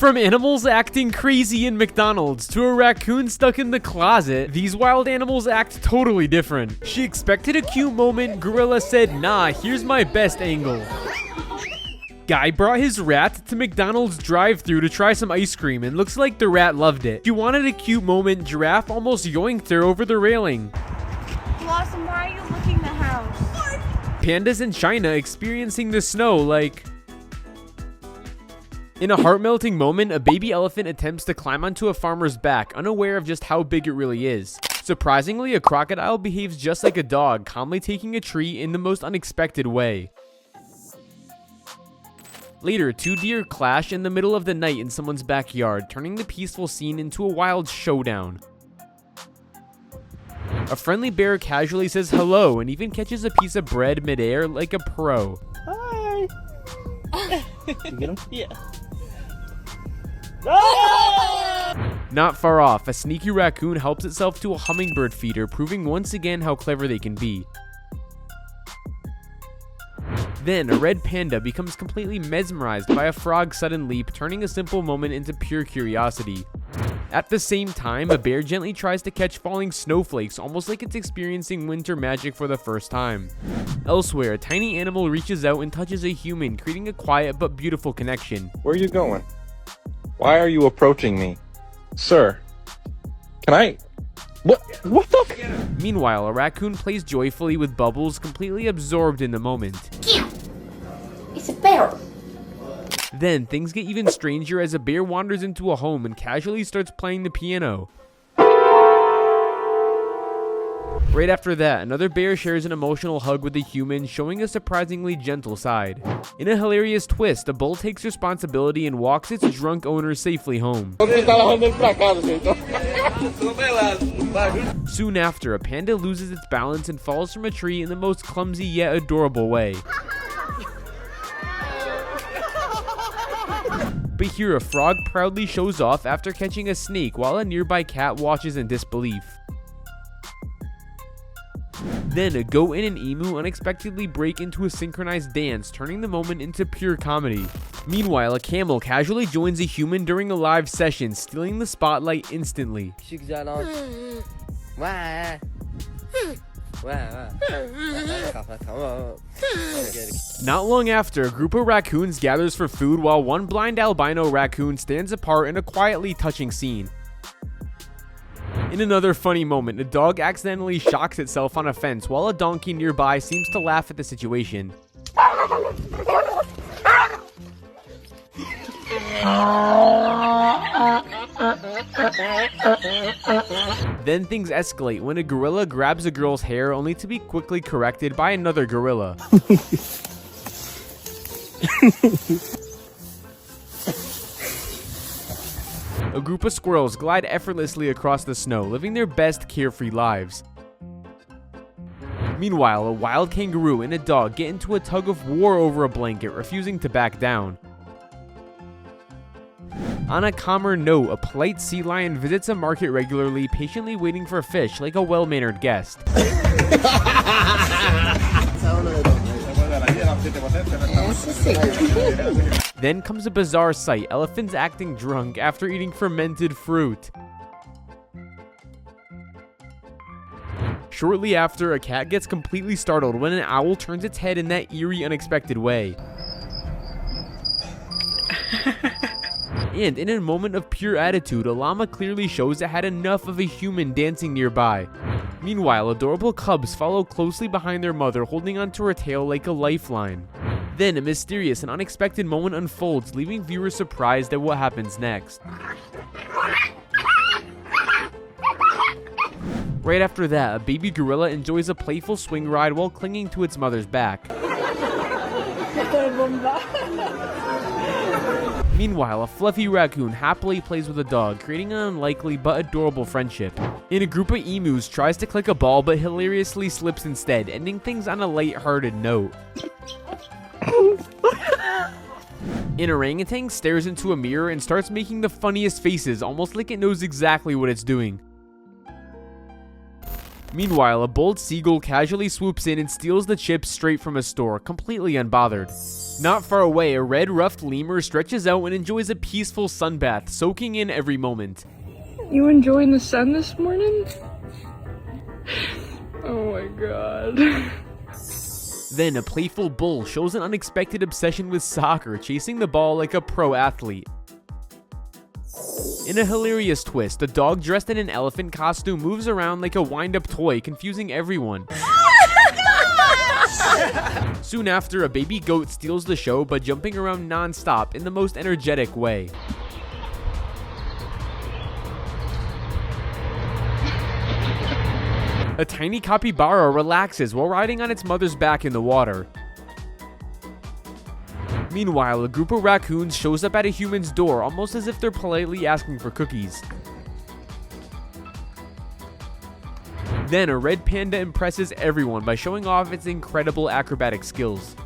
From animals acting crazy in McDonald's to a raccoon stuck in the closet, these wild animals act totally different. She expected a cute moment, gorilla said, nah, here's my best angle. Guy brought his rat to McDonald's drive-thru to try some ice cream and looks like the rat loved it. She wanted a cute moment, giraffe almost yoinked her over the railing. Blossom, why are you licking the house? Pandas in China experiencing the snow like... In a heart-melting moment, a baby elephant attempts to climb onto a farmer's back, unaware of just how big it really is. Surprisingly, a crocodile behaves just like a dog, calmly taking a tree in the most unexpected way. Later, two deer clash in the middle of the night in someone's backyard, turning the peaceful scene into a wild showdown. A friendly bear casually says hello and even catches a piece of bread midair like a pro. Hi! You get him? Yeah. Not far off, a sneaky raccoon helps itself to a hummingbird feeder, proving once again how clever they can be. Then, a red panda becomes completely mesmerized by a frog's sudden leap, turning a simple moment into pure curiosity. At the same time, a bear gently tries to catch falling snowflakes, almost like it's experiencing winter magic for the first time. Elsewhere, a tiny animal reaches out and touches a human, creating a quiet but beautiful connection. Where are you going? Why are you approaching me? Sir, can I... What the Meanwhile, a raccoon plays joyfully with Bubbles, completely absorbed in the moment. It's a bear. Then, things get even stranger as a bear wanders into a home and casually starts playing the piano. Right after that, another bear shares an emotional hug with a human, showing a surprisingly gentle side. In a hilarious twist, a bull takes responsibility and walks its drunk owner safely home. Soon after, a panda loses its balance and falls from a tree in the most clumsy yet adorable way. But here, a frog proudly shows off after catching a snake while a nearby cat watches in disbelief. Then, a goat and an emu unexpectedly break into a synchronized dance, turning the moment into pure comedy. Meanwhile, a camel casually joins a human during a live session, stealing the spotlight instantly. Not long after, a group of raccoons gathers for food while one blind albino raccoon stands apart in a quietly touching scene. In another funny moment, a dog accidentally shocks itself on a fence while a donkey nearby seems to laugh at the situation. Then things escalate when a gorilla grabs a girl's hair only to be quickly corrected by another gorilla. A group of squirrels glide effortlessly across the snow, living their best carefree lives. Meanwhile, a wild kangaroo and a dog get into a tug of war over a blanket, refusing to back down. On a calmer note, a polite sea lion visits a market regularly, patiently waiting for fish like a well-mannered guest. Then comes a bizarre sight, elephants acting drunk after eating fermented fruit. Shortly after, a cat gets completely startled when an owl turns its head in that eerie, unexpected way. And in a moment of pure attitude, a llama clearly shows it had enough of a human dancing nearby. Meanwhile, adorable cubs follow closely behind their mother, holding onto her tail like a lifeline. Then, a mysterious and unexpected moment unfolds, leaving viewers surprised at what happens next. Right after that, a baby gorilla enjoys a playful swing ride while clinging to its mother's back. Meanwhile, a fluffy raccoon happily plays with a dog, creating an unlikely but adorable friendship. And a group of emus tries to click a ball but hilariously slips instead, ending things on a light-hearted note. An orangutan stares into a mirror and starts making the funniest faces, almost like it knows exactly what it's doing. Meanwhile, a bold seagull casually swoops in and steals the chips straight from a store, completely unbothered. Not far away, a red ruffed lemur stretches out and enjoys a peaceful sunbath, soaking in every moment. You enjoying the sun this morning? Oh my god. Then a playful bull shows an unexpected obsession with soccer, chasing the ball like a pro athlete. In a hilarious twist, a dog dressed in an elephant costume moves around like a wind-up toy, confusing everyone. Soon after, a baby goat steals the show by jumping around non-stop in the most energetic way. A tiny capybara relaxes while riding on its mother's back in the water. Meanwhile, a group of raccoons shows up at a human's door, almost as if they're politely asking for cookies. Then a red panda impresses everyone by showing off its incredible acrobatic skills.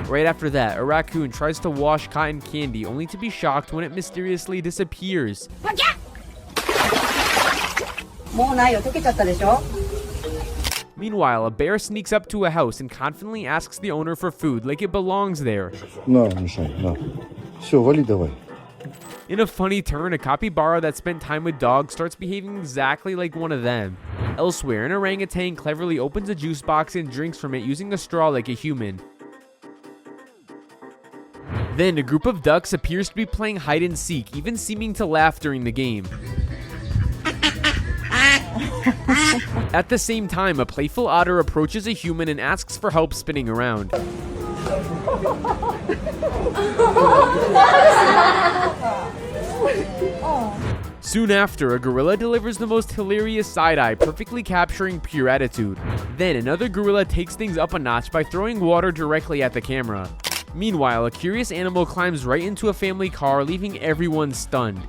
Right after that, a raccoon tries to wash cotton candy, only to be shocked when it mysteriously disappears. Meanwhile, a bear sneaks up to a house and confidently asks the owner for food like it belongs there. No, мешай, no. Все, вали давай. In a funny turn, a capybara that spent time with dogs starts behaving exactly like one of them. Elsewhere, an orangutan cleverly opens a juice box and drinks from it using a straw like a human. Then, a group of ducks appears to be playing hide and seek, even seeming to laugh during the game. At the same time, a playful otter approaches a human and asks for help spinning around. Soon after, a gorilla delivers the most hilarious side-eye, perfectly capturing pure attitude. Then, another gorilla takes things up a notch by throwing water directly at the camera. Meanwhile, a curious animal climbs right into a family car, leaving everyone stunned.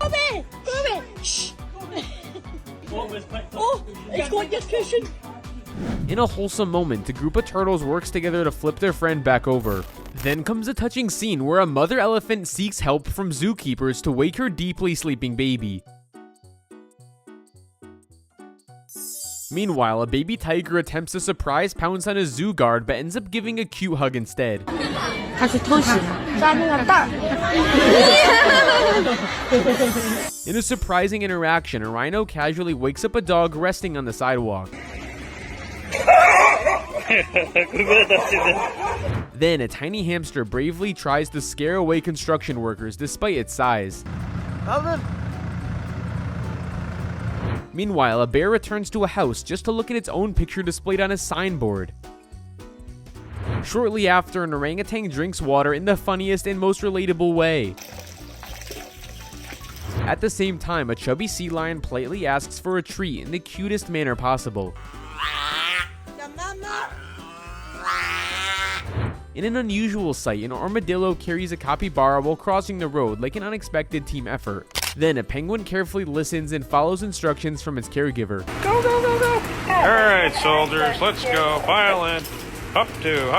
In a wholesome moment, a group of turtles works together to flip their friend back over. Then comes a touching scene where a mother elephant seeks help from zookeepers to wake her deeply sleeping baby. Meanwhile, a baby tiger attempts to surprise pounce on a zoo guard but ends up giving a cute hug instead. In a surprising interaction, a rhino casually wakes up a dog resting on the sidewalk. Then a tiny hamster bravely tries to scare away construction workers despite its size. Meanwhile, a bear returns to a house just to look at its own picture displayed on a signboard. Shortly after, an orangutan drinks water in the funniest and most relatable way. At the same time, a chubby sea lion politely asks for a treat in the cutest manner possible. In an unusual sight, an armadillo carries a capybara while crossing the road like an unexpected team effort. Then a penguin carefully listens and follows instructions from its caregiver. Go, go, go, go! Alright, soldiers, let's go. Violin. Up two,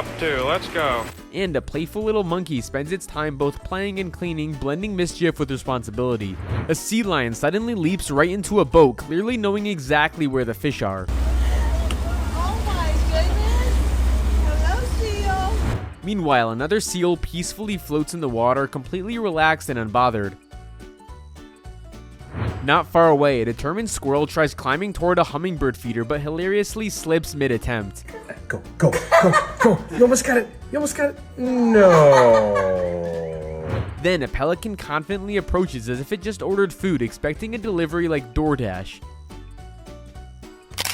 let's go. And a playful little monkey spends its time both playing and cleaning, blending mischief with responsibility. A sea lion suddenly leaps right into a boat, clearly knowing exactly where the fish are. Oh my goodness. Hello, seal. Meanwhile, another seal peacefully floats in the water, completely relaxed and unbothered. Not far away, a determined squirrel tries climbing toward a hummingbird feeder but hilariously slips mid-attempt. Go, go, go, go. You almost got it. You almost got it. No. Then a pelican confidently approaches as if it just ordered food, expecting a delivery like DoorDash.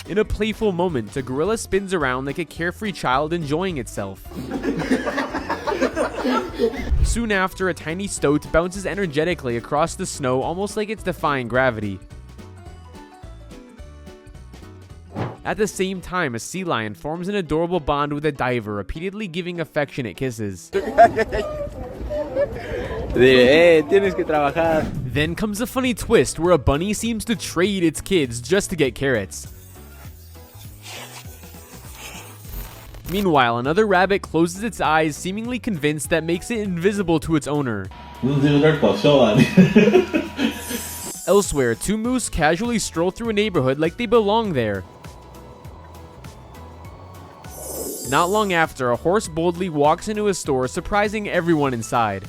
In a playful moment, a gorilla spins around like a carefree child enjoying itself. Soon after, a tiny stoat bounces energetically across the snow, almost like it's defying gravity. At the same time, a sea lion forms an adorable bond with a diver, repeatedly giving affectionate kisses. Tienes que trabajar. Then comes a funny twist where a bunny seems to trade its kids just to get carrots. Meanwhile, another rabbit closes its eyes, seemingly convinced that makes it invisible to its owner. Elsewhere, two moose casually stroll through a neighborhood like they belong there. Not long after, a horse boldly walks into a store, surprising everyone inside.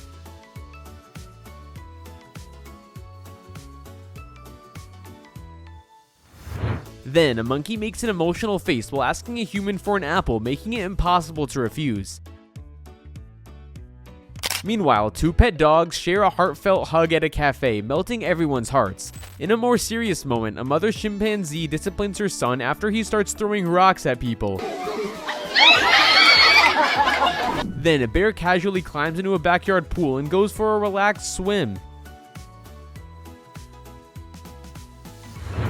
Then, a monkey makes an emotional face while asking a human for an apple, making it impossible to refuse. Meanwhile, two pet dogs share a heartfelt hug at a cafe, melting everyone's hearts. In a more serious moment, a mother chimpanzee disciplines her son after he starts throwing rocks at people. Then, a bear casually climbs into a backyard pool and goes for a relaxed swim.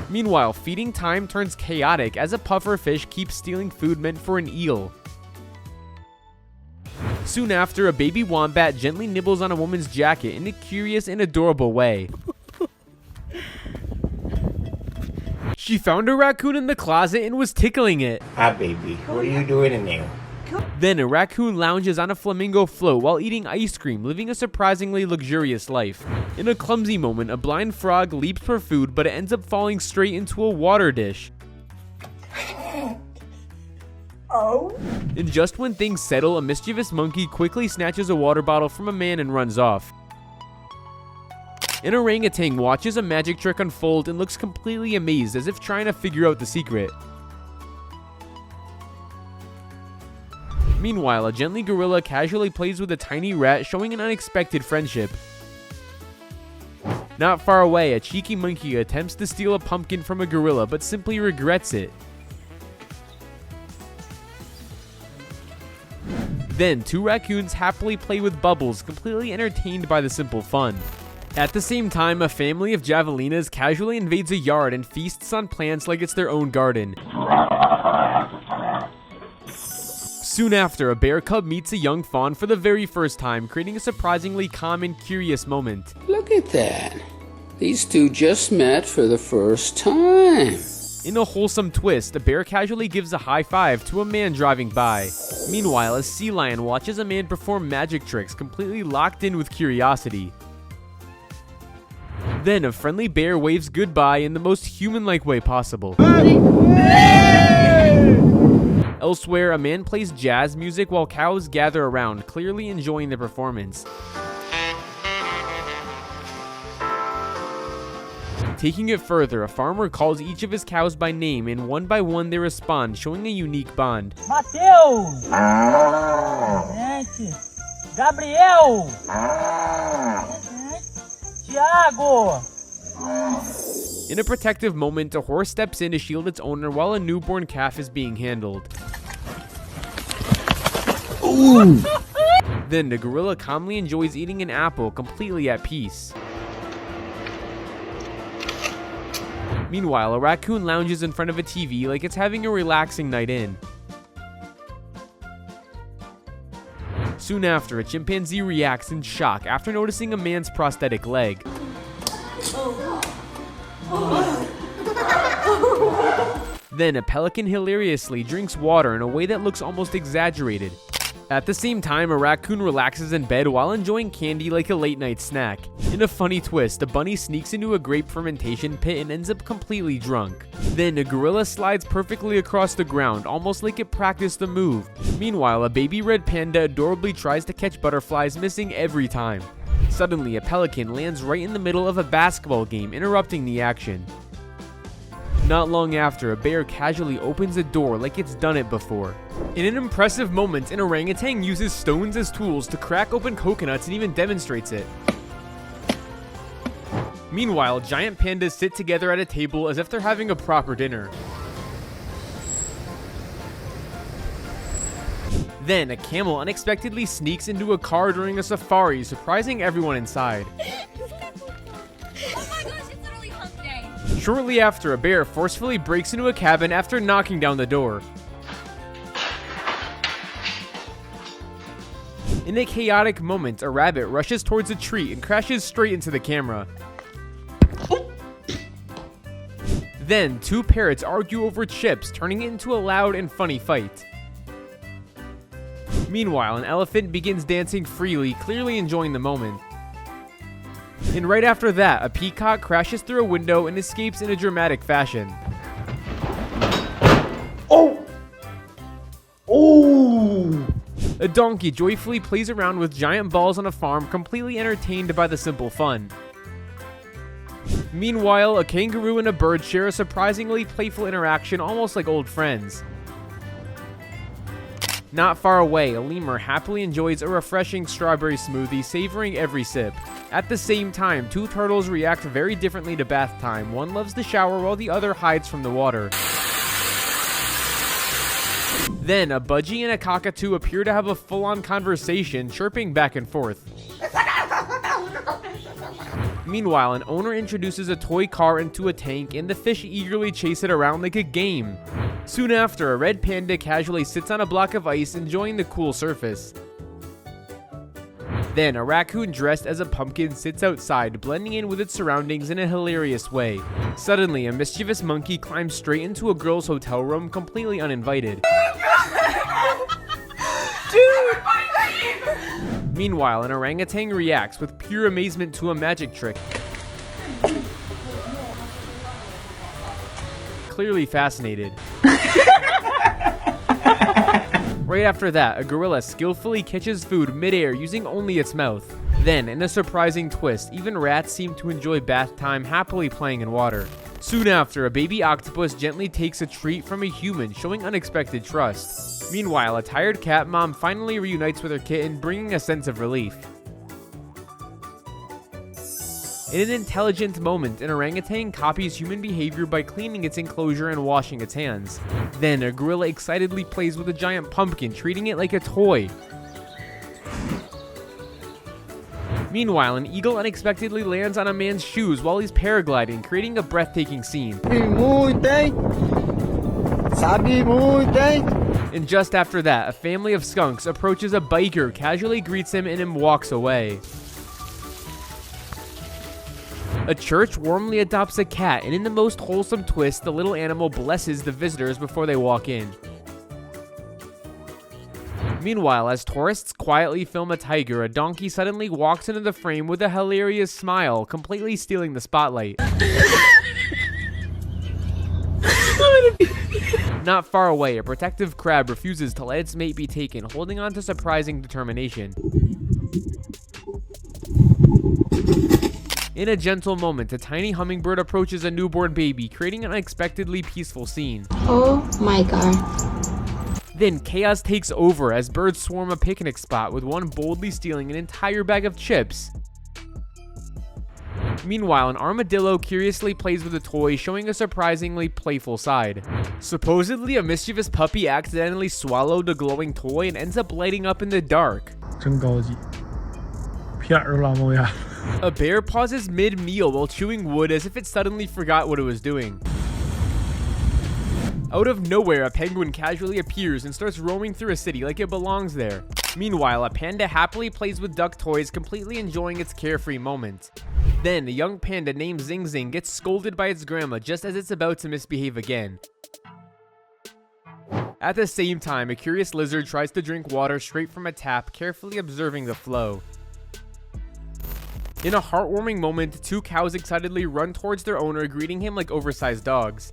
Meanwhile, feeding time turns chaotic as a puffer fish keeps stealing food meant for an eel. Soon after, a baby wombat gently nibbles on a woman's jacket in a curious and adorable way. She found a raccoon in the closet and was tickling it. Hi, baby. What are you doing in there? Then a raccoon lounges on a flamingo float while eating ice cream, living a surprisingly luxurious life. In a clumsy moment, a blind frog leaps for food, but it ends up falling straight into a water dish. And just when things settle, a mischievous monkey quickly snatches a water bottle from a man and runs off. An orangutan watches a magic trick unfold and looks completely amazed, as if trying to figure out the secret. Meanwhile, a gently gorilla casually plays with a tiny rat, showing an unexpected friendship. Not far away, a cheeky monkey attempts to steal a pumpkin from a gorilla, but simply regrets it. Then, two raccoons happily play with bubbles, completely entertained by the simple fun. At the same time, a family of javelinas casually invades a yard and feasts on plants like it's their own garden. Soon after, a bear cub meets a young fawn for the very first time, creating a surprisingly calm and curious moment. Look at that. These two just met for the first time. In a wholesome twist, a bear casually gives a high five to a man driving by. Meanwhile, a sea lion watches a man perform magic tricks, completely locked in with curiosity. Then a friendly bear waves goodbye in the most human-like way possible. Elsewhere, a man plays jazz music while cows gather around, clearly enjoying the performance. Taking it further, a farmer calls each of his cows by name, and one by one they respond, showing a unique bond. Mateus! Gabriel! Tiago! In a protective moment, a horse steps in to shield its owner while a newborn calf is being handled. Ooh. Then the gorilla calmly enjoys eating an apple, completely at peace. Meanwhile, a raccoon lounges in front of a TV like it's having a relaxing night in. Soon after, a chimpanzee reacts in shock after noticing a man's prosthetic leg. Then a pelican hilariously drinks water in a way that looks almost exaggerated. At the same time, a raccoon relaxes in bed while enjoying candy like a late night snack. In a funny twist, a bunny sneaks into a grape fermentation pit and ends up completely drunk. Then a gorilla slides perfectly across the ground, almost like it practiced the move. Meanwhile, a baby red panda adorably tries to catch butterflies, missing every time. Suddenly, a pelican lands right in the middle of a basketball game, interrupting the action. Not long after, a bear casually opens a door like it's done it before. In an impressive moment, an orangutan uses stones as tools to crack open coconuts and even demonstrates it. Meanwhile, giant pandas sit together at a table as if they're having a proper dinner. Then, a camel unexpectedly sneaks into a car during a safari, surprising everyone inside. Oh my gosh, it's literally hump day. Shortly after, a bear forcefully breaks into a cabin after knocking down the door. In a chaotic moment, a rabbit rushes towards a tree and crashes straight into the camera. Then, two parrots argue over chips, turning it into a loud and funny fight. Meanwhile, an elephant begins dancing freely, clearly enjoying the moment. And right after that, a peacock crashes through a window and escapes in a dramatic fashion. Oh! Oh! A donkey joyfully plays around with giant balls on a farm, completely entertained by the simple fun. Meanwhile, a kangaroo and a bird share a surprisingly playful interaction, almost like old friends. Not far away, a lemur happily enjoys a refreshing strawberry smoothie, savoring every sip. At the same time, two turtles react very differently to bath time. One loves the shower while the other hides from the water. Then, a budgie and a cockatoo appear to have a full-on conversation, chirping back and forth. Meanwhile, an owner introduces a toy car into a tank, and the fish eagerly chase it around like a game. Soon after, a red panda casually sits on a block of ice, enjoying the cool surface. Then, a raccoon dressed as a pumpkin sits outside, blending in with its surroundings in a hilarious way. Suddenly, a mischievous monkey climbs straight into a girl's hotel room, completely uninvited. Meanwhile, an orangutan reacts with pure amazement to a magic trick. Clearly fascinated. Right after that, a gorilla skillfully catches food midair using only its mouth. Then, in a surprising twist, even rats seem to enjoy bath time, happily playing in water. Soon after, a baby octopus gently takes a treat from a human, showing unexpected trust. Meanwhile, a tired cat mom finally reunites with her kitten, bringing a sense of relief. In an intelligent moment, an orangutan copies human behavior by cleaning its enclosure and washing its hands. Then, a gorilla excitedly plays with a giant pumpkin, treating it like a toy. Meanwhile, an eagle unexpectedly lands on a man's shoes while he's paragliding, creating a breathtaking scene. And just after that, a family of skunks approaches a biker, casually greets him, and walks away. A church warmly adopts a cat, and in the most wholesome twist, the little animal blesses the visitors before they walk in. Meanwhile, as tourists quietly film a tiger, a donkey suddenly walks into the frame with a hilarious smile, completely stealing the spotlight. Not far away, a protective crab refuses to let its mate be taken, holding on to surprising determination. In a gentle moment, a tiny hummingbird approaches a newborn baby, creating an unexpectedly peaceful scene. Oh my god. Then chaos takes over as birds swarm a picnic spot, with one boldly stealing an entire bag of chips. Meanwhile, an armadillo curiously plays with a toy, showing a surprisingly playful side. Supposedly, a mischievous puppy accidentally swallowed a glowing toy and ends up lighting up in the dark. 真高级，骗儿了猫呀！ A bear pauses mid-meal while chewing wood as if it suddenly forgot what it was doing. Out of nowhere, a penguin casually appears and starts roaming through a city like it belongs there. Meanwhile, a panda happily plays with duck toys, completely enjoying its carefree moment. Then, a young panda named Zing Zing gets scolded by its grandma just as it's about to misbehave again. At the same time, a curious lizard tries to drink water straight from a tap, carefully observing the flow. In a heartwarming moment, two cows excitedly run towards their owner, greeting him like oversized dogs.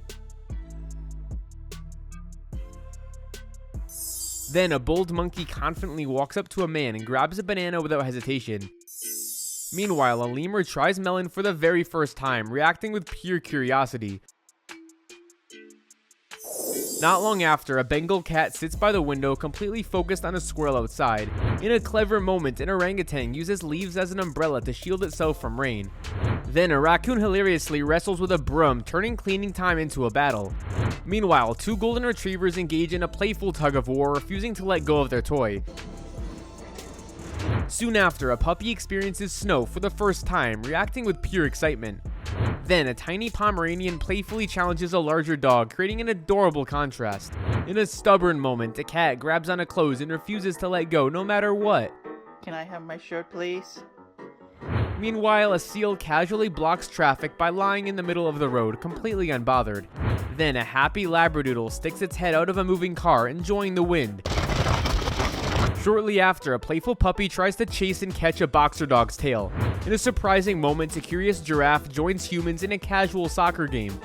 Then, a bold monkey confidently walks up to a man and grabs a banana without hesitation. Meanwhile, a lemur tries melon for the very first time, reacting with pure curiosity. Not long after, a Bengal cat sits by the window, completely focused on a squirrel outside. In a clever moment, an orangutan uses leaves as an umbrella to shield itself from rain. Then, a raccoon hilariously wrestles with a broom, turning cleaning time into a battle. Meanwhile, two golden retrievers engage in a playful tug-of-war, refusing to let go of their toy. Soon after, a puppy experiences snow for the first time, reacting with pure excitement. Then, a tiny Pomeranian playfully challenges a larger dog, creating an adorable contrast. In a stubborn moment, a cat grabs on a clothes and refuses to let go no matter what. Can I have my shirt, please? Meanwhile, a seal casually blocks traffic by lying in the middle of the road, completely unbothered. Then, a happy labradoodle sticks its head out of a moving car, enjoying the wind. Shortly after, a playful puppy tries to chase and catch a boxer dog's tail. In a surprising moment, a curious giraffe joins humans in a casual soccer game.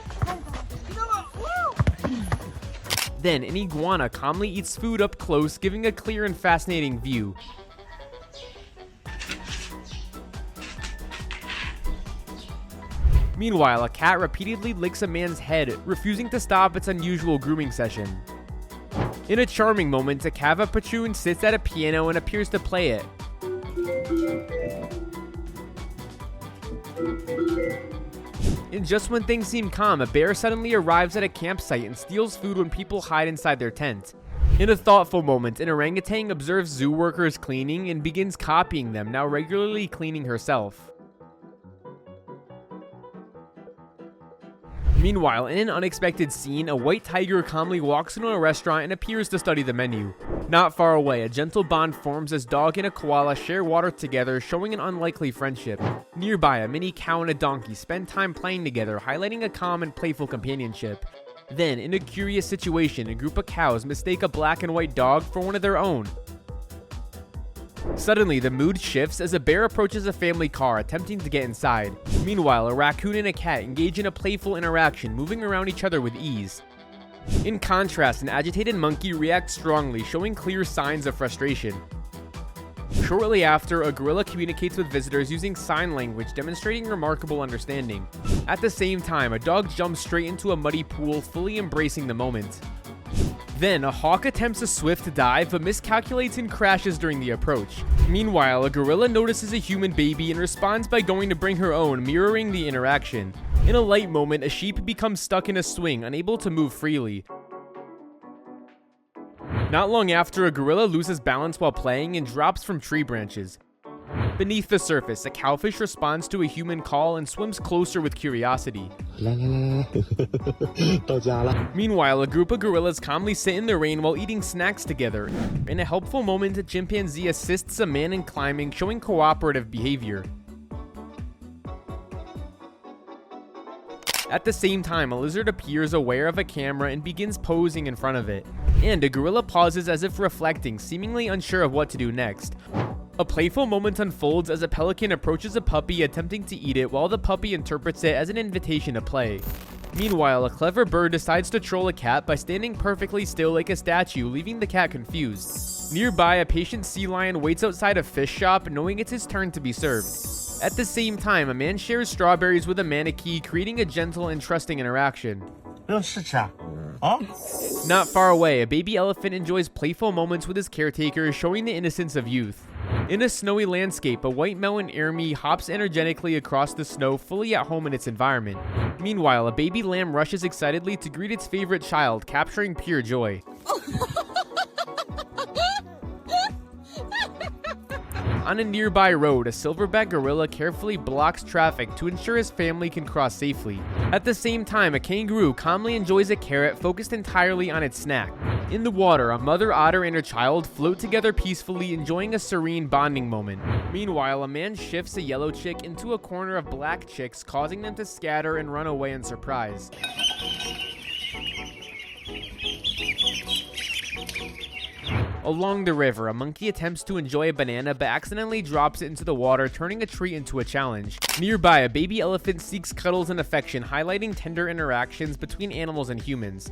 Then, an iguana calmly eats food up close, giving a clear and fascinating view. Meanwhile, a cat repeatedly licks a man's head, refusing to stop its unusual grooming session. In a charming moment, a cavapachoon sits at a piano and appears to play it. And just when things seem calm, a bear suddenly arrives at a campsite and steals food when people hide inside their tent. In a thoughtful moment, an orangutan observes zoo workers cleaning and begins copying them, now regularly cleaning herself. Meanwhile, in an unexpected scene, a white tiger calmly walks into a restaurant and appears to study the menu. Not far away, a gentle bond forms as dog and a koala share water together, showing an unlikely friendship. Nearby, a mini cow and a donkey spend time playing together, highlighting a calm and playful companionship. Then, in a curious situation, a group of cows mistake a black and white dog for one of their own. Suddenly, the mood shifts as a bear approaches a family car, attempting to get inside. Meanwhile, a raccoon and a cat engage in a playful interaction, moving around each other with ease. In contrast, an agitated monkey reacts strongly, showing clear signs of frustration. Shortly after, a gorilla communicates with visitors using sign language, demonstrating remarkable understanding. At the same time, a dog jumps straight into a muddy pool, fully embracing the moment. Then, a hawk attempts a swift dive, but miscalculates and crashes during the approach. Meanwhile, a gorilla notices a human baby and responds by going to bring her own, mirroring the interaction. In a light moment, a sheep becomes stuck in a swing, unable to move freely. Not long after, a gorilla loses balance while playing and drops from tree branches. Beneath the surface, a cowfish responds to a human call and swims closer with curiosity. Meanwhile, a group of gorillas calmly sit in the rain while eating snacks together. In a helpful moment, a chimpanzee assists a man in climbing, showing cooperative behavior. At the same time, a lizard appears aware of a camera and begins posing in front of it. And a gorilla pauses as if reflecting, seemingly unsure of what to do next. A playful moment unfolds as a pelican approaches a puppy, attempting to eat it, while the puppy interprets it as an invitation to play. Meanwhile, a clever bird decides to troll a cat by standing perfectly still like a statue, leaving the cat confused. Nearby, a patient sea lion waits outside a fish shop, knowing it's his turn to be served. At the same time, a man shares strawberries with a manatee, creating a gentle and trusting interaction. Not far away, a baby elephant enjoys playful moments with his caretaker, showing the innocence of youth. In a snowy landscape, a white mountain army hops energetically across the snow, fully at home in its environment. Meanwhile, a baby lamb rushes excitedly to greet its favorite child, capturing pure joy. On a nearby road, a silverback gorilla carefully blocks traffic to ensure his family can cross safely. At the same time, a kangaroo calmly enjoys a carrot focused entirely on its snack. In the water, a mother otter and her child float together peacefully, enjoying a serene bonding moment. Meanwhile, a man shifts a yellow chick into a corner of black chicks, causing them to scatter and run away in surprise. Along the river, a monkey attempts to enjoy a banana but accidentally drops it into the water, turning a treat into a challenge. Nearby, a baby elephant seeks cuddles and affection, highlighting tender interactions between animals and humans.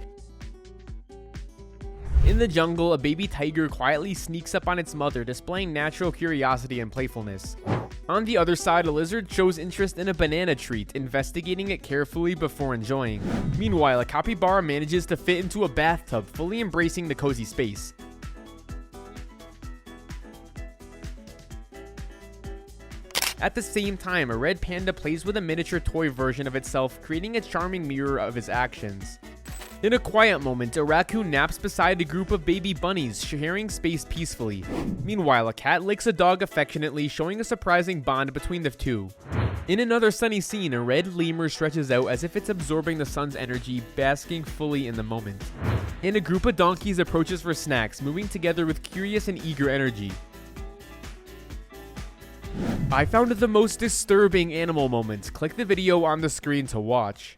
In the jungle, a baby tiger quietly sneaks up on its mother, displaying natural curiosity and playfulness. On the other side, a lizard shows interest in a banana treat, investigating it carefully before enjoying. Meanwhile, a capybara manages to fit into a bathtub, fully embracing the cozy space. At the same time, a red panda plays with a miniature toy version of itself, creating a charming mirror of his actions. In a quiet moment, a raccoon naps beside a group of baby bunnies, sharing space peacefully. Meanwhile, a cat licks a dog affectionately, showing a surprising bond between the two. In another sunny scene, a red lemur stretches out as if it's absorbing the sun's energy, basking fully in the moment. And a group of donkeys approaches for snacks, moving together with curious and eager energy. I found the most disturbing animal moments. Click the video on the screen to watch.